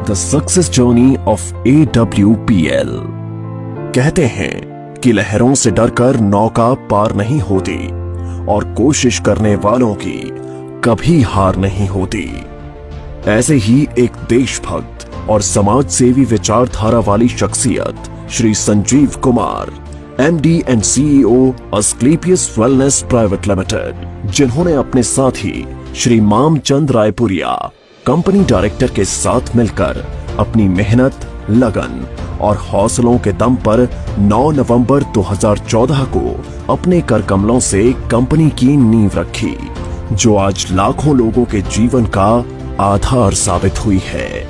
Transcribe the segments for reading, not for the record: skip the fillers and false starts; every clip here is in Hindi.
The success journey of AWPL। कहते हैं कि लहरों से डरकर नौका पार नहीं होती और कोशिश करने वालों की कभी हार नहीं होती। ऐसे ही एक देशभक्त और समाज सेवी विचारधारा वाली शख्सियत Shri Sanjeev Kumar, MD and CEO Asclepius Wellness Private Limited, जिन्होंने अपने साथी श्री मामचंद रायपुरिया कंपनी डायरेक्टर के साथ मिलकर अपनी मेहनत, लगन और हौसलों के दम पर 9 नवंबर 2014 को अपने कर कमलों से कंपनी की नींव रखी, जो आज लाखों लोगों के जीवन का आधार साबित हुई है।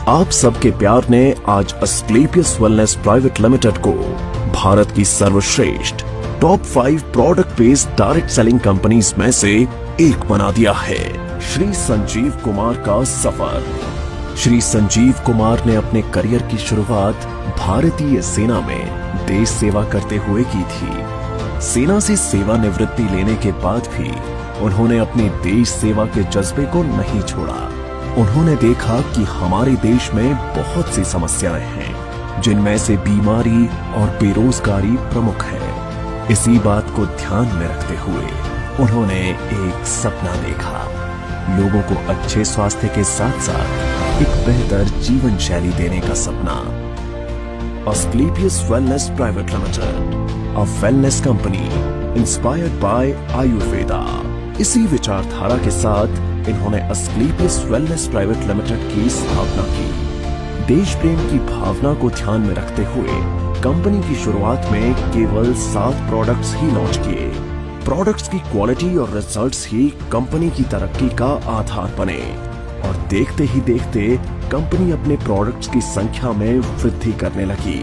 आप सबके प्यार ने आज अस्क्लेपियस वेलनेस प्राइवेट लिमिटेड को भारत की सर्वश्रेष्ठ top 5 product based direct selling companies में से एक बना दिया है। श्री संजीव कुमार का सफर। श्री संजीव कुमार ने अपने करियर की शुरुआत भारतीय सेना में देश सेवा करते हुए की थी। सेना से सेवानिवृत्ति लेने के बाद भी उन्होंने अपने देश सेवा के जज्बे को नहीं छोड़ा। उन्होंने देखा कि हमारे देश में बहुत सी समस्याएं हैं, जिनमें से बीमारी और बेरोजगारी प्रमुख है। इसी बात को ध्यान में रखते हुए उन्होंने एक सपना देखा, लोगों को अच्छे स्वास्थ्य के साथ साथ एक बेहतर जीवन शैली देने का सपना। Asclepius Wellness Private Limited, a wellness company inspired by Ayurveda. इसी विचारधारा के साथ इन्होंने अस्क्लेपियस वेलनेस प्राइवेट लिमिटेड की स्थापना की। देश प्रेम की भावना को ध्यान में रखते हुए कंपनी की शुरुआत में केवल 7 प्रोडक्ट्स ही लॉन्च किए। प्रोडक्ट्स की क्वालिटी और रिजल्ट्स ही कंपनी की तरक्की का आधार बने और देखते ही देखते कंपनी अपने प्रोडक्ट्स की संख्या में वृद्धि करने लगी।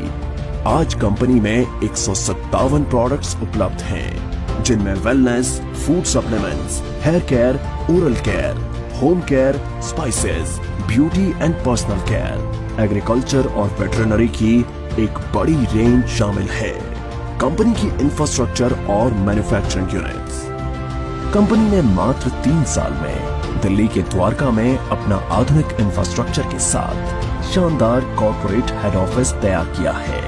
आज कंपनी में 157 प्रोडक्ट्स उपलब्ध हैं, जिनमें wellness, food supplements, hair care, oral care, home care, spices, beauty and personal care, agriculture और वेटरनरी की एक बड़ी रेंज शामिल है। कंपनी की इंफ्रास्ट्रक्चर और मैन्युफैक्चरिंग यूनिट्स। कंपनी ने मात्र 3 साल में दिल्ली के द्वारका में अपना आधुनिक इंफ्रास्ट्रक्चर के साथ शानदार कॉर्पोरेट हेड ऑफिस तैयार किया है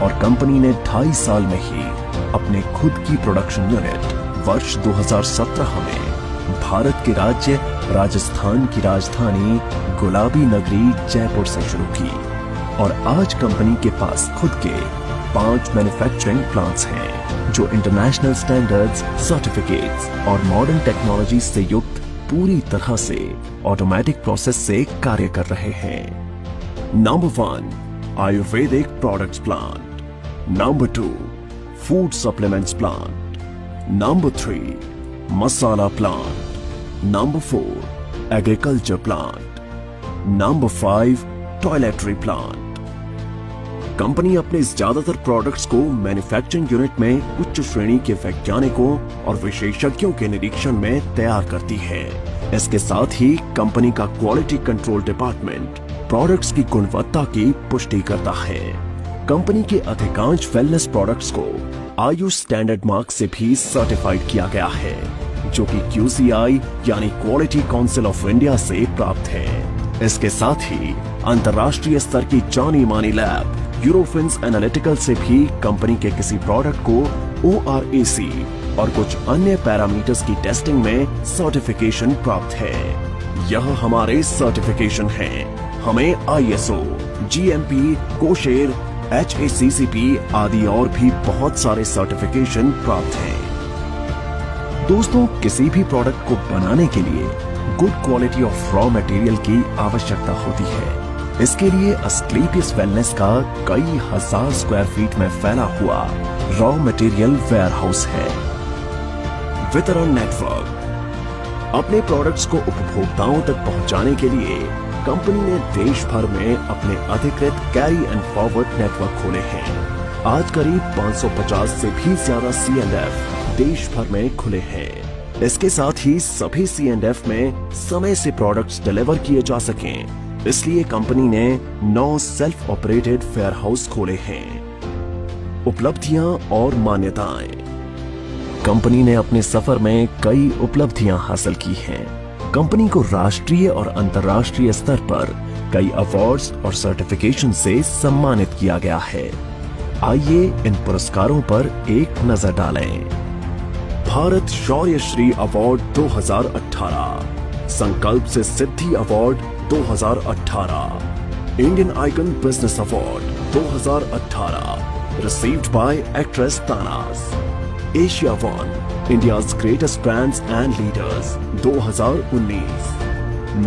और कंपनी ने 2.5 साल में ही अपने खुद की प्रोडक्शन यूनिट वर्ष 2017 में भारत के राज्य राजस्थान की राजधानी गुलाबी नगरी जयपुर से शुरू की और आज कंपनी के पास खुद के 5 मैन्युफैक्चरिंग प्लांट्स हैं, जो इंटरनेशनल स्टैंडर्ड्स, सर्टिफिकेट्स और मॉडर्न टेक्नोलॉजी से युक्त पूरी तरह से ऑटोमेटिक प्रोसेस से कार्य कर रहे हैं। Number 1, Ayurvedic products plant. Number 2, food supplements plant. Number 3, masala plant. Number 4, agriculture plant. Number 5, toiletry plant. Company अपने ज्यादातर प्रोडक्ट्स को मैन्युफैक्चरिंग यूनिट में उच्च श्रेणी के वैज्ञानिकों और विशेषज्ञों के निरीक्षण में तैयार करती है। इसके साथ ही कंपनी का क्वालिटी कंट्रोल डिपार्टमेंट प्रोडक्ट्स की गुणवत्ता की पुष्टि करता है। कंपनी के अधिकांश वेलनेस प्रोडक्ट्स को आयुष स्टैंडर्ड मार्क से भी सर्टिफाइड किया गया है, जो कि QCI यानी क्वालिटी काउंसिल ऑफ इंडिया से प्राप्त है। इसके साथ ही अंतर्राष्ट्रीय स्तर की जानी मानी लैब यूरोफिन्स एनालिटिकल से भी कंपनी के किसी प्रोडक्ट को ORAC और कुछ अन्य पैरामीटर्स की टेस्टिंग में सर्टिफिकेशन प्राप्त है। यह हमारे सर्टिफिकेशन हैं। हमें ISO, GMP, कोशेर, HACCP आदि और भी बहुत सारे सर्टिफिकेशन प्राप्त हैं। दोस्तों, किसी भी प्रोडक्ट को बनाने के लिए good quality of raw material की आवश्यकता होती है। इसके लिए अस्क्लेपियस वेलनेस का कई हजार स्क्वायर फीट में फैला हुआ रॉ मटेरियल वेयरहाउस है। वितरण नेटवर्क। अपने प्रोडक्ट्स को उपभोक्ताओं तक पहुंचाने के लिए कंपनी ने देश भर में अपने अधिकृत कैरी एंड फॉरवर्ड नेटवर्क खोले हैं। आज करीब 550 से भी ज्यादा C&F देश भर में खुले हैं। इसके साथ ही सभी C&F में समय से प्रोडक्ट्स डिलीवर किए जा सकें, इसलिए कंपनी ने 9 सेल्फ ऑपरेटेड वेयर हाउस खोले हैं। उपलब्धियां और मान्यताएं। कंपनी ने अपने सफर में कई उपलब्धियां हासिल की हैं। कंपनी को राष्ट्रीय और अंतर्राष्ट्रीय स्तर पर कई अवार्ड्स और सर्टिफिकेशन से सम्मानित किया गया है। आइए इन पुरस्कारों पर एक नजर डालें। भारत शौर्य Shri award 2018, Sankalp se Siddhi award 2018, Indian icon business award 2018 received by actress Tanaz. Asia one India's greatest brands and leaders 2019,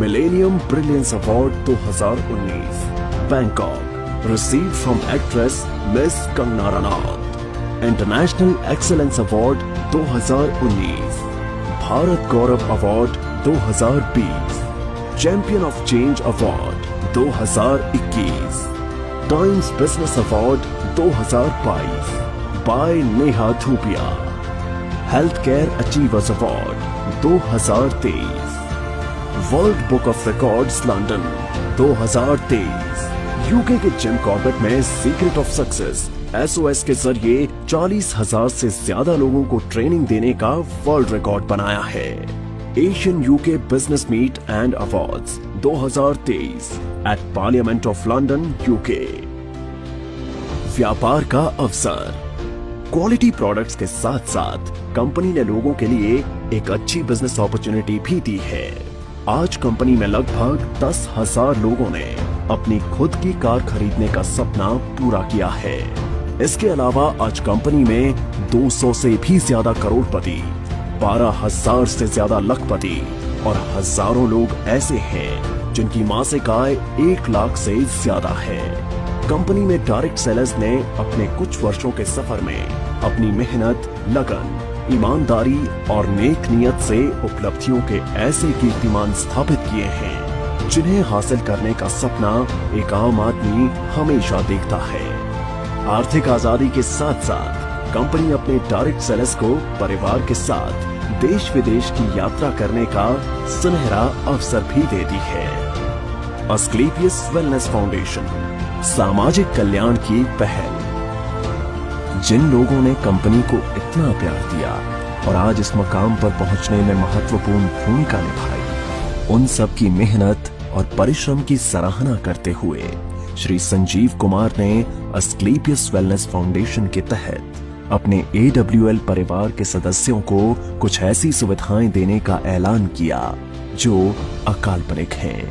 millennium brilliance award 2019 Bangkok received from actress miss Kangana Ranaut. International excellence award 2019, Bharat Gaurav award 2020, champion of change award 2021, Times business award 2022 by Neha Dhupia, health care achievers award 2023, World Book of Records London 2023, UK के जिम कॉर्बेट में सीक्रेट ऑफ सक्सेस SOS के जरिए 40,000 से ज्यादा लोगों को ट्रेनिंग देने का वर्ल्ड रिकॉर्ड बनाया है। Asian UK business meet and awards 2023 at parliament of London UK. व्यापार का अवसर। क्वालिटी प्रोडक्ट्स के साथ साथ कंपनी ने लोगों के लिए एक अच्छी बिजनेस अपॉर्चुनिटी भी दी है। आज कंपनी में लगभग 10,000 लोगों ने अपनी खुद की कार खरीदने का सपना पूरा किया है। इसके अलावा आज कंपनी में 200 से भी ज्यादा करोड़पति, 12,000 से ज्यादा लखपति और हजारों लोग ऐसे हैं जिनकी मासिक आय 1 लाख से ज्यादा है। कंपनी में डायरेक्ट सेलर्स ने अपने कुछ वर्षों के सफर में अपनी मेहनत, लगन, ईमानदारी और नेक नियत से उपलब्धियों के ऐसे कीर्तिमान स्थापित किए हैं जिन्हें हासिल करने का सपना एक आम आदमी हमेशा देखता है। आर्थिक आजादी के साथ साथ कंपनी अपने डायरेक्ट सेलर्स को परिवार के साथ देश विदेश की यात्रा करने का सुनहरा अवसर भी देती है। अस्क्लेपियस वेलनेस फाउंडेशन, सामाजिक कल्याण की पहल। जिन लोगों ने कंपनी को इतना प्यार दिया और आज इस मकाम पर पहुंचने में महत्वपूर्ण भूमिका निभाई, उन सब की मेहनत और परिश्रम की सराहना करते हुए श्री संजीव कुमार ने अस्क्लेपियस वेलनेस फाउंडेशन के तहत अपने AWL परिवार के सदस्यों को कुछ ऐसी सुविधाएं देने का ऐलान किया जो अकाल्पनिक हैं।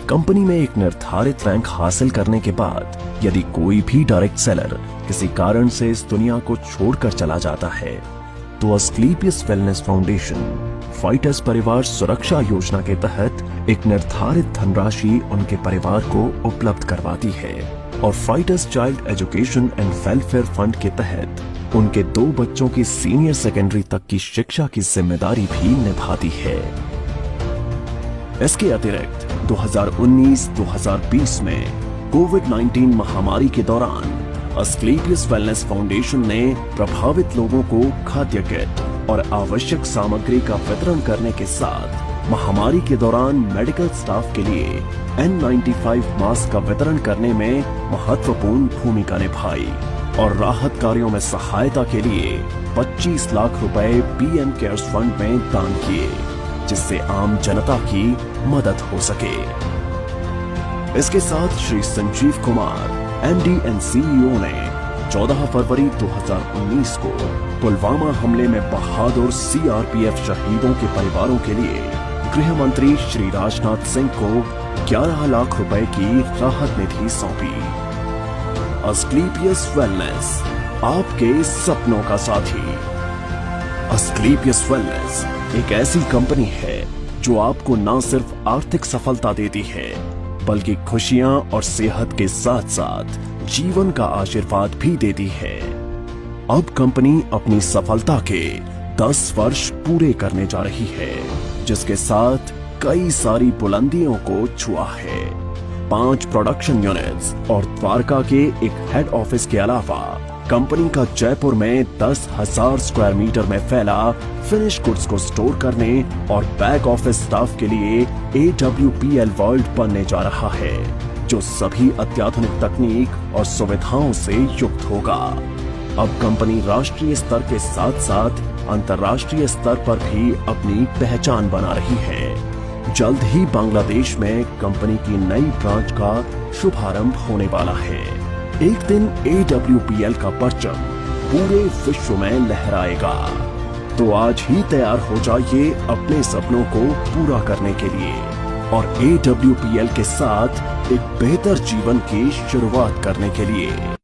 कंपनी में एक निर्धारित रैंक हासिल करने के बाद यदि कोई भी डायरेक्ट सेलर किसी कारण से इस दुनिया को छोड़कर चला जाता है तो अस्क्लेपियस वेलनेस फाउंडेशन फाइटर्स परिवार सुरक्षा योजना के तहत एक निर्धारित धनराशि उनके परिवार को उपलब्ध करवाती है और fighters child education and welfare fund के तहत उनके 2 बच्चों की सीनियर सेकेंडरी तक की शिक्षा की जिम्मेदारी भी निभाती है। इसके अतिरिक्त 2019-2020 में कोविड-19 महामारी के दौरान अस्क्लेपियस वेलनेस फाउंडेशन ने प्रभावित लोगों को खाद्य किट और आवश्यक सामग्री का वितरण करने के साथ महामारी के दौरान मेडिकल स्टाफ के लिए N95 मास्क का वितरण करने में महत्वपूर्ण भूमिका निभाई और राहत कार्यों में सहायता के लिए 25 लाख रुपए PM केयर्स फंड में दान किए जिससे आम जनता की मदद हो सके। इसके साथ Shri Sanjeev Kumar MD and CEO ने 14 फरवरी 2019 को पुलवामा हमले में बहादुर CRPF शहीदों के परिवारों के लिए गृह मंत्री श्री राजनाथ सिंह को 11 लाख रुपए की राहत निधि सौंपी। अस्क्लेपियस वेलनेस, आपके सपनों का साथी। अस्क्लेपियस वेलनेस एक ऐसी कंपनी है जो आपको न सिर्फ आर्थिक सफलता देती है बल्कि खुशियां और सेहत के साथ साथ जीवन का आशीर्वाद भी देती है। अब कंपनी अपनी सफलता के 10 वर्ष पूरे करने जा रही है जिसके साथ कई सारी बुलंदियों को छुआ है। 5 प्रोडक्शन यूनिट्स और द्वारका के एक हेड ऑफिस के अलावा कंपनी का जयपुर में 10,000 स्क्वायर मीटर में फैला फिनिश गुड्स को स्टोर करने और बैक ऑफिस स्टाफ के लिए AWPL वर्ल्ड बनने जा रहा है जो सभी अत्याधुनिक तकनीक और सुविधाओं से युक्त होगा। अब कंपनी राष्ट्रीय स्तर के साथ साथ अंतर्राष्ट्रीय स्तर पर भी अपनी पहचान बना रही है। जल्द ही बांग्लादेश में कंपनी की नई ब्रांच का शुभारंभ होने वाला है। एक दिन AWPL का परचम पूरे विश्व में लहराएगा। तो आज ही तैयार हो जाइए अपने सपनों को पूरा करने के लिए और AWPL के साथ एक बेहतर जीवन की शुरुआत करने के लिए।